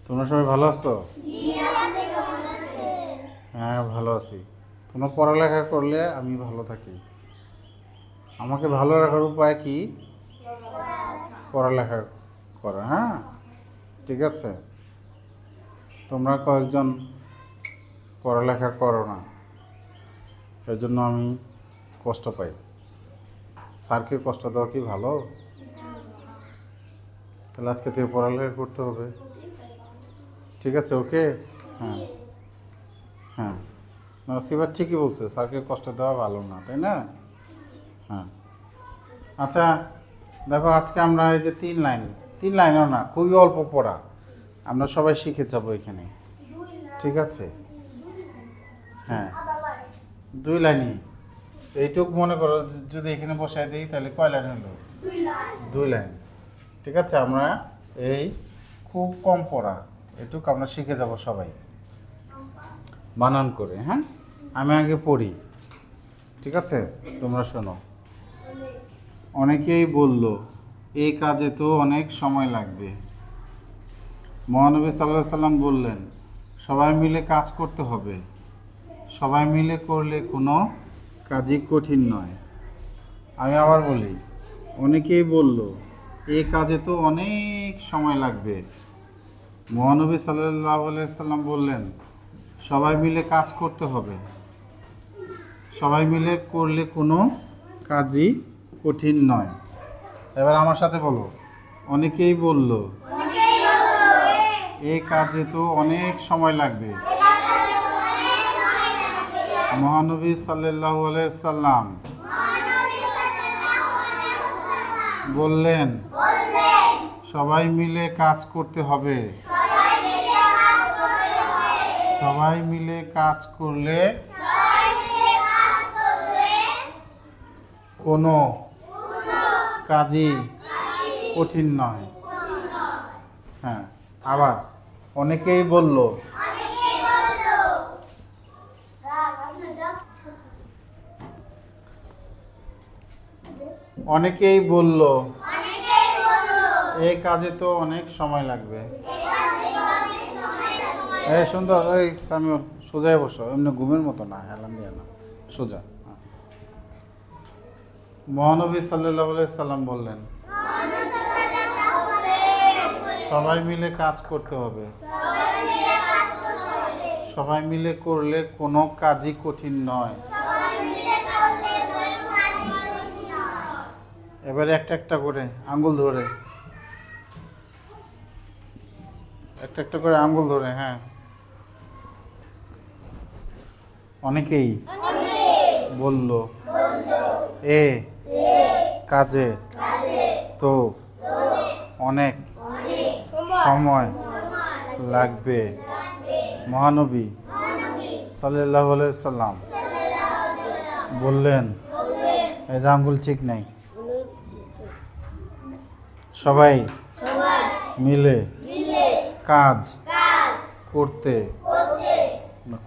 তোমরা সবাই ভালো আছো? হ্যাঁ, ভালো আছি। তোমরা পড়ালেখা করলে আমি ভালো থাকি। আমাকে ভালো রাখার উপায় কি? পড়ালেখা করা। হ্যাঁ, ঠিক আছে। তোমরা কয়েকজন পড়ালেখা করো না, এর জন্য আমি কষ্ট পাই। স্যারকে কষ্ট দেওয়া কি ভালো? তাহলে আজকে থেকে পড়ালেখা করতে হবে। ঠিক আছে, ওকে। হ্যাঁ হ্যাঁ, সিবার ঠিকই বলছে, স্যারকে কষ্ট দেওয়া ভালো না, তাই না? হ্যাঁ, আচ্ছা দেখো, আজকে আমরা এই যে 3 লাইনও না, খুবই অল্প পড়া, আমরা সবাই শিখে যাবো এখানে। ঠিক আছে। হ্যাঁ, 2 লাইনই। এইটুক মনে করো যদি এখানে বসাই দিই তাহলে কয় লাইন হলো? 2 লাইন। ঠিক আছে, আমরা এই খুব কম পড়া, এটুক আমরা শিখে যাব সবাই বানান করে। হ্যাঁ, আমি আগে পড়ি। ঠিক আছে, তোমরা শোনো। অনেকেই বলল এই কাজে তো অনেক সময় লাগবে। মহানবী সাল্লাল্লাহু আলাইহি সাল্লাম বললেন, সবাই মিলে কাজ করতে হবে। সবাই মিলে করলে কোনো কাজই কঠিন নয়। আমি আবার বলি, অনেকেই বলল এই কাজে তো অনেক সময় লাগবে। মহানবী সাল্লাল্লাহু আলাইহি সাল্লাম বললেন, সবাই মিলে কাজ করতে হবে। সবাই মিলে করলে কোনো কাজই কঠিন নয়। এবার আমার সাথে বলো, অনেকেই বলল এই কাজে তো অনেক সময় লাগবে। মহানবী সাল্লাল্লাহু আলাইহি সাল্লাম বললেন, সবাই মিলে কাজ করতে হবে। সবাই মিলে কাজ করলে কোনো কাজই কঠিন নয়। হ্যাঁ, আবার অনেকেই বলল অনেকেই বলল এই কাজে তো অনেক সময় লাগবে। এই সুন্দর, এই সামিউল সোজায় বসো, এমনি ঘুমের মতো না, হেলান দিয়ে না, সোজা। মহানবী সাল্লাল্লাহু আলাইহি সাল্লাম বললেন, সবাই মিলে কাজ করতে হবে। সবাই মিলে করলে কোনো কাজই কঠিন নয়। এবারে একটা একটা করে আঙ্গুল ধরে, একটা একটা করে আঙ্গুল ধরে। হ্যাঁ, অনেকেই বলল এ কাজে তো অনেক সময় লাগবে। মহানবী সাল্লাল্লাহু আলাইহি সাল্লাম বললেন, এই যে আঙ্গুল ঠিক নাই, সবাই মিলে কাজ করতে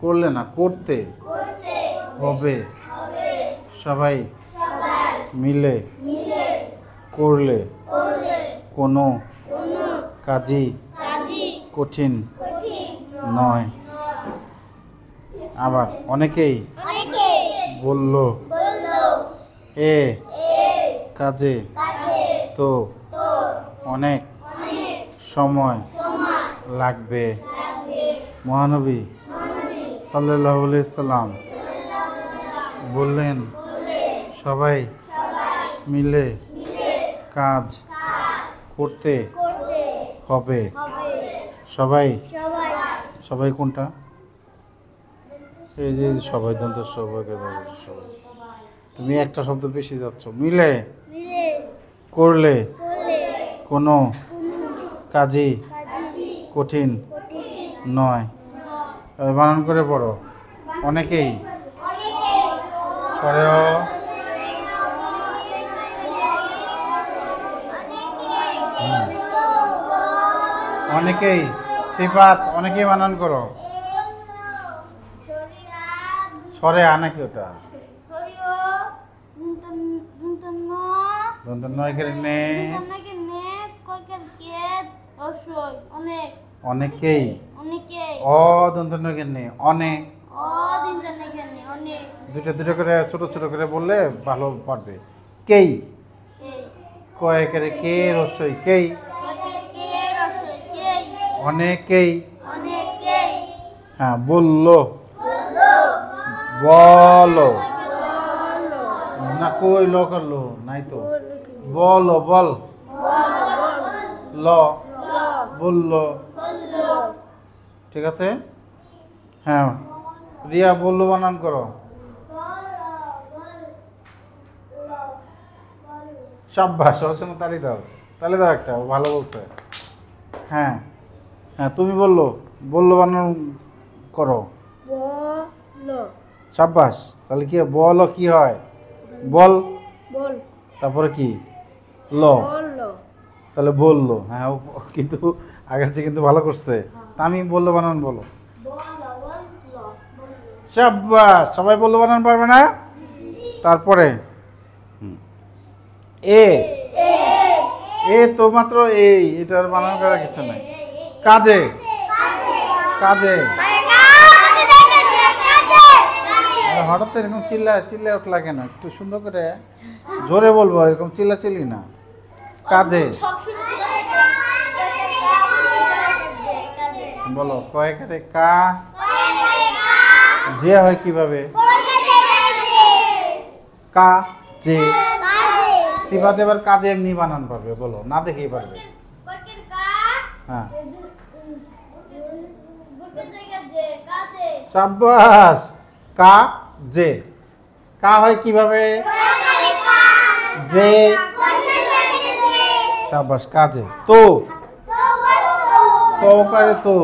করলে না করতে হবে। সবাই মিলে করলে কোনো কাজই কঠিন নয়। আবার অনেকেই বলল এ কাজে তো অনেক সময় লাগবে। মহানবী সাল্লাল্লাহু আলাইহি সাল্লাম বললেন, সবাই মিলে কাজ করতে হবে। সবাই সবাই কোনটা? এই যে সবাই দন্ত সবাইকে সবাই, তুমি একটা শব্দ বেশি যাচ্ছ। মিলে করলে কোনো কাজই কঠিন নয়। বানান করে পড়ো। অনেকেই পরেও অনেকেই সিফাত, অনেকেই বানান করো। সরে নাকি ওটা দন্ত নয় করে নে। ও অবশ্যই অনেক অনেকেই অনেকেই অদন্তন্যজ্ঞানী অনেক অদিনজনজ্ঞানী অনেক দুইটা দুইটা করে ছোট ছোট করে বললে ভালো পারবে কেই এই কয়েকের কে রসই কেই কে রসই কেই অনেকেই অনেকেই হ্যাঁ বললো বলো না কই ল করলো নাই তো বলো বল ল বললো ঠিক আছে হ্যাঁ রিয়া বললো বানান করো সাব্বাস ওর সঙ্গে তালি দাও একটা ও ভালো বলছে হ্যাঁ হ্যাঁ তুমি বললো বানান করো বলো সাব্বাস তাহলে কি বলো কি হয় বল বল তারপরে কি ল বলো তাহলে বললো হ্যাঁ ও কিন্তু আগের চেয়ে কিন্তু ভালো করছে তা আমি বললো বানান বলো সাব্বাস সবাই বললো বানান পারবে না তারপরে এ এ তো মাত্র এই এটার বানান করার কিছু নাই কাজে কাজে হঠাৎ এরকম চিল্লা উঠলা কেন একটু সুন্দর করে জোরে বলবো এরকম চিল্লি না কাজে বলো কয়েকারে কা যে হয় কিভাবে কা যে সিফাত এবার কাজে এমনি বানান পারবে বলো না দেখেই পারবে হ্যাঁ সাব্বাস কা যে কা হয় কিভাবে যে সাব্বাস কাজে তো তো করে তো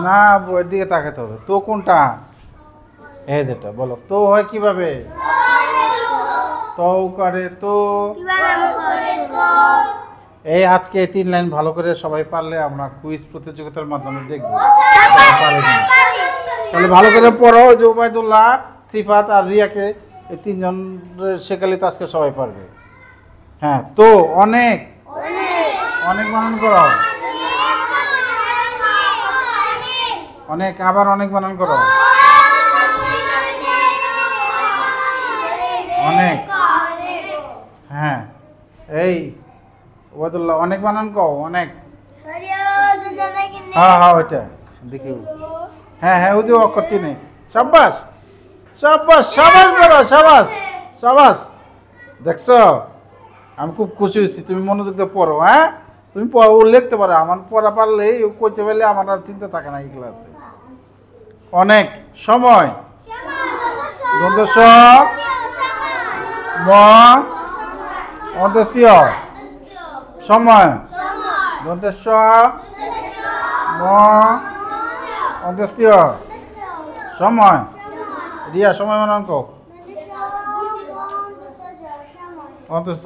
না বইয়ের দিকে তাকাতে হবে তো কোনটা এই যেটা বলো তো হয় কিভাবে তো করে তো এই আজকে এই 3 লাইন ভালো করে সবাই পারলে আমরা কুইজ প্রতিযোগিতার মাধ্যমে দেখব পারে কিনা। তাহলে ভালো করে পড়ো যে উবাইদুল্লাহ সিফাত আর রিয়াকে এই 3 জন শেখালে তো আজকে সবাই পারবে হ্যাঁ তো অনেক অনেক বানান করো অনেক আবার অনেক বানান করো অনেক হ্যাঁ এই ওয়াদুল্লাহ অনেক বানান কও অনেক হ্যাঁ হ্যাঁ ওইটা দেখি হ্যাঁ হ্যাঁ ওই যে অক্ষর চিনে সাব্বাস সাব্বাস সাবাস বলো সাবাস সাবাস দেখছো আমি খুব খুশি হয়েছি তুমি মনোযোগ দিয়ে পড়ো হ্যাঁ তুমি লিখতে পারো আমার পড়া পারলে কইতে পারলে আমার আর চিন্তা থাকে না এই ক্লাসে অনেক সময় দ্বন্দ্ব ম অন্তস্তীয় সময় দন্তেশ ম অন্তস্তীয় সময় রিয়া সময় মানে অঙ্ক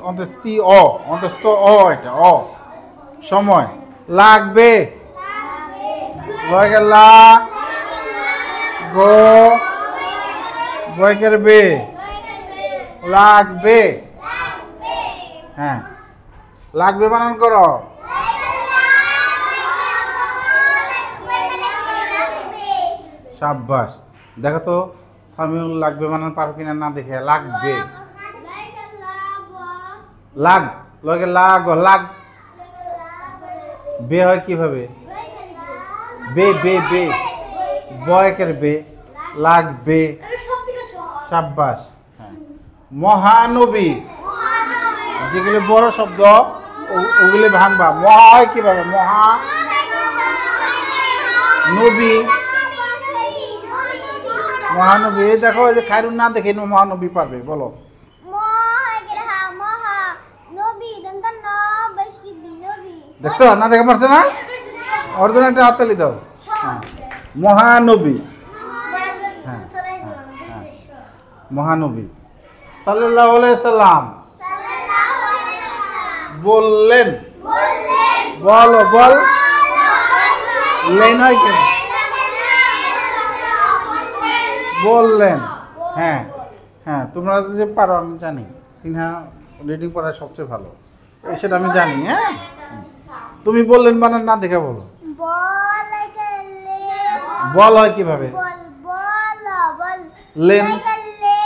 অন্তস্তি অন্তস্থ এটা সময় লাগবে লয়কে লা গো বয়কের বে লাগবে হ্যাঁ লাগবে বানান করো সাব্বাস দেখো তো সামিউল লাগবে বানান পারো কিনা না দেখে লাগবে লাগ লগে লাগ লাগ বে হয় কিভাবে বে বে বে বয়কের বে লাগবে সাব্বাস হ্যাঁ মহানবী যেগুলো বড় শব্দ ওগুলি ভাঙবা মহা হয় কিভাবে মহা নবী মহানবী দেখো যে খায়রুন না দেখে মহানবী পারবে বলো দেখছো না দেখে পারছে না অর্জুন একটা হাততালি দাও হ্যাঁ মহানবী হ্যাঁ হ্যাঁ মহানবী সাল্লাল্লাহু আলাইহি সাল্লাম বললেন বলো বল লেন হয় কেন বললেন হ্যাঁ হ্যাঁ তোমরা যে পারো আমি জানি সিনহা রিডিং পড়া সবচেয়ে ভালো সেটা আমি জানি হ্যাঁ তুমি বললেন বানান না দেখে বলো। বল like a লে বল হয় কিভাবে? বল বল লেন। like a লে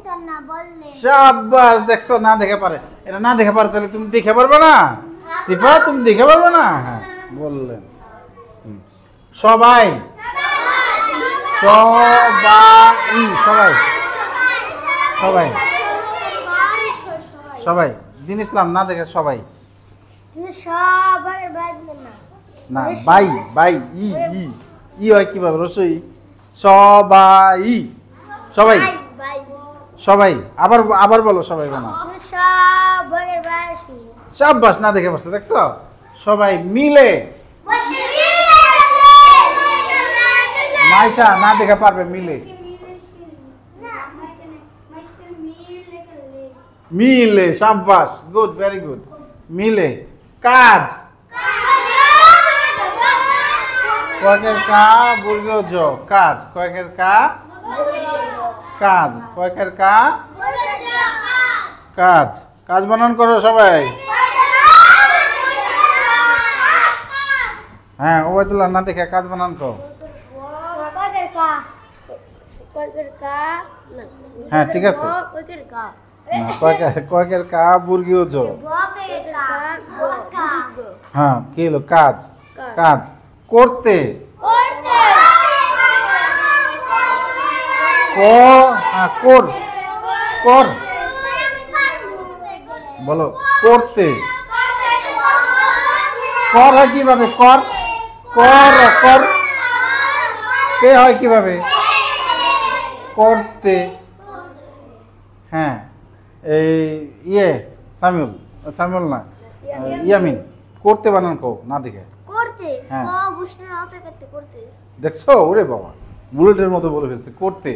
দেন না বল লে শাবাশ, দেখছো না দেখে পারে। এটা না দেখে পারে তাহলে তুমি দেখে পারবে না? সিফা তুমি দেখে পারবে না? হ্যাঁ বললেন। সবাই সবাই সবাই সবাই সবাই দিন ইসলাম না দেখে সবাই সবাই বাদ না না বাই বাই ই ই ই হয় কিভাবে? রসই সবাই সবাই বাই সবাই আবার আবার বলো সবাই বানাও। সবাই বাসি শাবাশ না দেখে পারছে, দেখছো? সবাই মিলে। মাইশা না দেখে পারবে মিলে। মিলে শাবাশ, গুড, ভেরি গুড। মিলে কাজ। কয়েকের কা বর্গীয় জ কাজ। কয়েকের কা কাজ। কয়েকের কা কাজ। কাজ বানান করো সবাই। হ্যাঁ ওবায়দুল্লাহ না দেখে কাজ বানান করো। হ্যাঁ ঠিক আছে। না কয়েকের কা বর্গীয় জ। হ্যাঁ কি হলো? কাজ। কাজ করতে। ক হ্যাঁ কর কর বলো করতে। কর হয় কিভাবে? কর কর কর তে হয় কিভাবে? করতে। হ্যাঁ এই ইয়ে সামিউল সামিউল না ইয়ামিন করতে বানান কো না দেখে। করতে হ্যাঁ। বুঝতে না হতে করতে করতে দেখছো? ওরে বাবা বুলেটের মতো বলে ফেলছে। করতে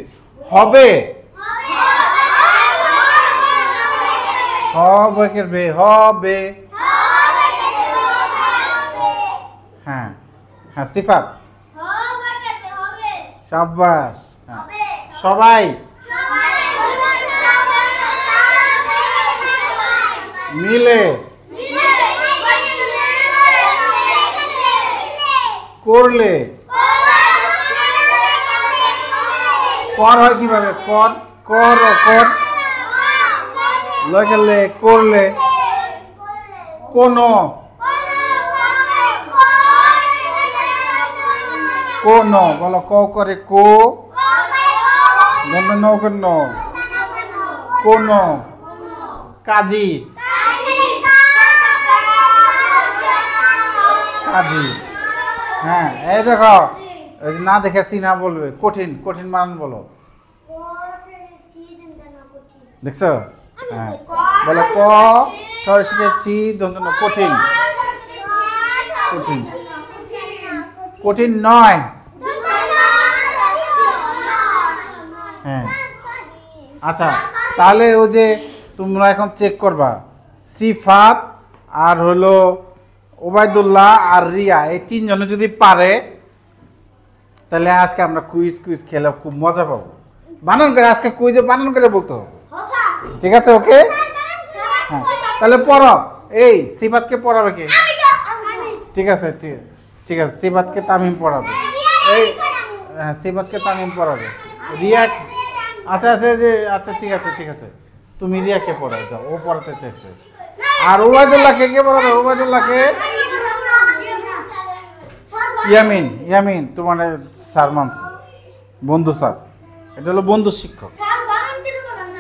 হবে। হবে হবে। হ্যাঁ হ্যাঁ সিফাত শাবাশ। হ্যাঁ সবাই মিলে করলে। কর হয় কিভাবে? কর কর কর লাগালে করলে। কোন কোন বলো ক করে কো ন কোন কোন কাজী কাজী। হ্যাঁ এই দেখো এই যে না দেখেছি না বলবে কঠিন কঠিন বানান বলো। দেখছো? হ্যাঁ বলো ক ঠর শিখেছি দন্তন কঠিন কঠিন কঠিন নয়। হ্যাঁ আচ্ছা তাহলে ও যে তোমরা এখন চেক করবা সিফাত আর হলো ওবায়দুল্লাহ আর রিয়া এই তিনজনে যদি পারে তাহলে আজকে আমরা কুইজ কুইজ খেলে খুব মজা পাবো। বানান করে আজকে কুইজে বানান করে বলতে হবে। ঠিক আছে ওকে? হ্যাঁ তাহলে পড়ো। এই সিফাতকে পড়াবে কে? ঠিক আছে ঠিক আছে সিফাতকে তামিম পড়াবে। এই হ্যাঁ সিফাতকে তামিম পড়াবে। রিয়া আচ্ছা আচ্ছা যে আচ্ছা ঠিক আছে তুমি রিয়াকে পড়াও যাও, ও পড়াতে চাইছে। আর ওবায়দুল্লাহকে কে পড়াবে? ওবায়দুল্লাহকে ইয়ামিন ইয়ামিন তোমার স্যার মানছে বন্ধু স্যার, এটা হলো বন্ধু শিক্ষক।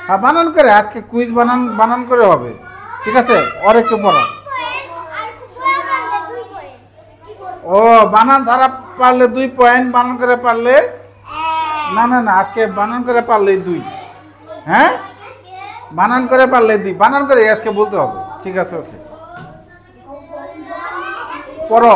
হ্যাঁ বানান করে আজকে কুইজ বানান করে হবে। ঠিক আছে আর একটু পড়া। ও বানান ছাড়া পারলে 2 পয়েন্ট, বানান করে পারলে না না না আজকে বানান করে পারলেই 2। হ্যাঁ বানান করে পারলে 2, বানান করে আজকে বলতে হবে। ঠিক আছে ওকে পড়ো।